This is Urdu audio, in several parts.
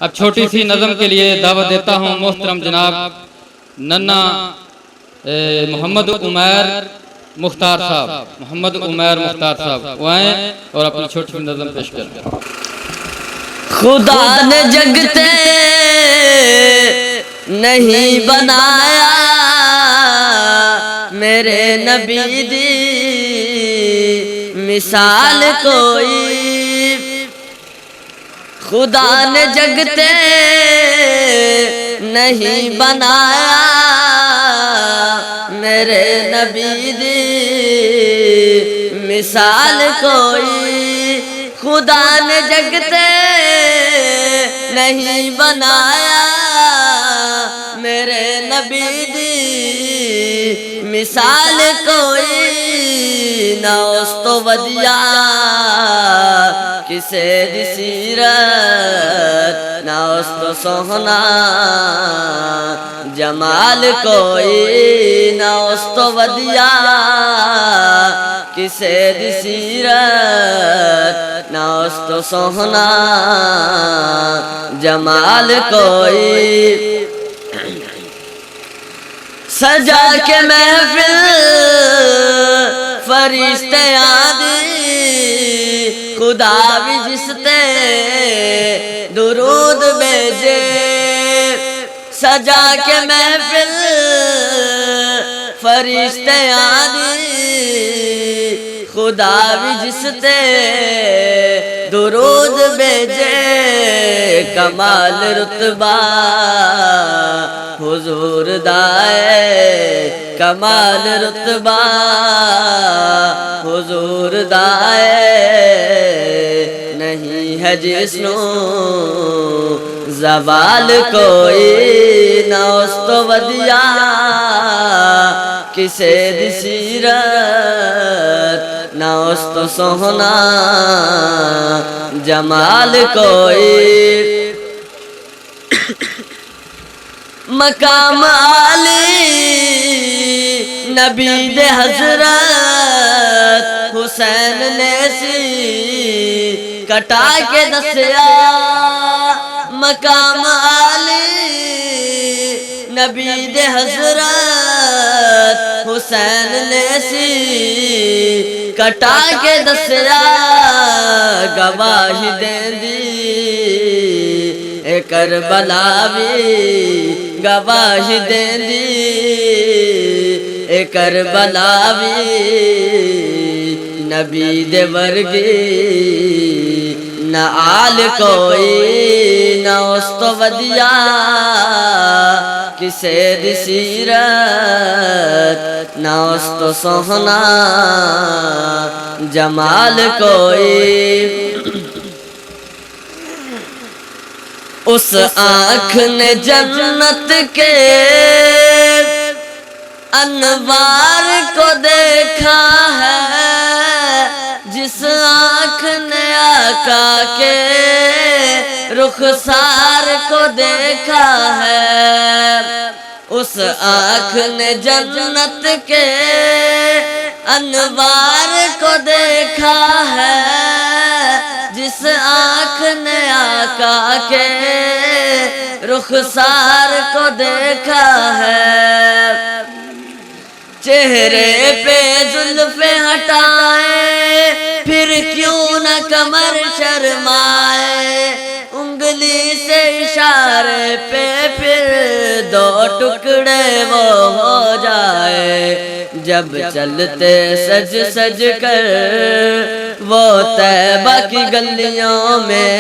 اب چھوٹی سی نظم کے لیے دعوت دیتا ہوں محترم جناب ننا محمد عمیر مختار صاحب وہ آئیں اور اپنی چھوٹی سی نظم پیش کریں۔ خدا نے جگتے نہیں بنایا میرے نبی دی مثال کوئی، خدا نے جگتے نہیں بنایا میرے نبی دی مثال کوئی، خدا نے جگتے نہیں بنایا میرے نبی دی مثال کوئی، نہ اس تو ودیا کسے دی سیرت نہ اس تو سوہنا جمال کوئی، نہ اس تو ودیا کسے دی سیرت نہ اس تو سوہنا جمال کوئی، سجا کے محفل فرشتے آدی خدا بھی جس تے درود بھیجے، سجا کے محفل فرشتے آدی خدا بھی جس تے درود بھیجے، کمال رتبہ حضور دائے کمال رتبہ حضور دائے، نہیں ہے جسنو زوال کوئی، نہ اس تو ودیا کسے دی سیرت نہ اس تو سوہنا جمال کوئی، مقام عالی نبی دے حضرت حسین نے سی کٹا کے دسیا، مقام عالی نبی دے حضرت حسین نے سی کٹا کے دسیا، گواہی دین دی اے کربلا بھی گواہی دین دی اے کربلا بھی نبی دے ورگی نہ آل کوئی، نہ اس تو ودیا کسے دی سیرت نہ اس تو سوہنا جمال کوئی، اس آنکھ نے جنت کے انوار کو دیکھا ہے، جس آنکھ نے آقا کے رخسار کو دیکھا ہے، اس آنکھ نے جنت کے انوار کو دیکھا ہے، جس آنکھ نے آقا کے رخسار کو دیکھا ہے، چہرے پہ زلفیں ہٹائے پھر کیوں نہ کمر شرمائے، انگلی سے اشارے پہ پھر دو ٹکڑے وہ ہو جائے، جب چلتے سج سج کر وہ طیبہ کی گلیوں میں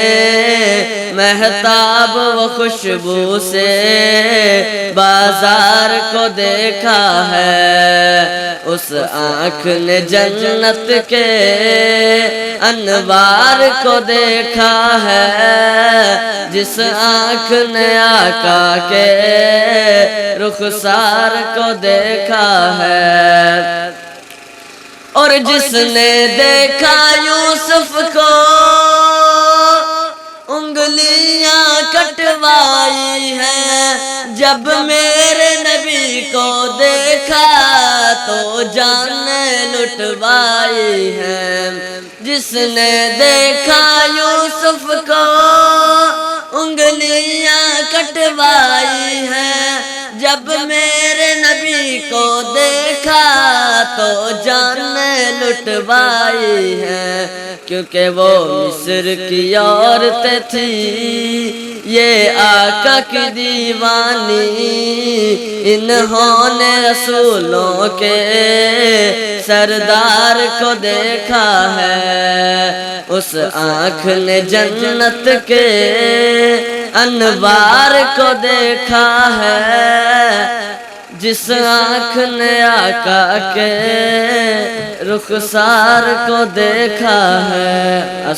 مہتاب و خوشبو سے بازار کو دیکھا ہے، اس آنکھ نے جنت کے انوار کو دیکھا ہے، جس آنکھ نے آقا کے رخسار کو دیکھا ہے، اور جس نے دیکھا یوسف کو انگلیاں کٹوائی ہیں، جب میرے نبی کو دیکھا تو جانیں لٹوائی ہیں، جس نے دیکھا یوسف کو انگلی کٹوائی ہے، جب میرے نبی کو دیکھا تو جان لٹوائی ہے، کیونکہ وہ مصر کی عورتیں تھی یہ آقا کی دیوانی، انہوں نے رسولوں کے سردار کو دیکھا ہے، اس آنکھ نے جنت کے انوار کو دیکھا ہے، جس آنکھ نے آقا کے رخسار کو دیکھا ہے۔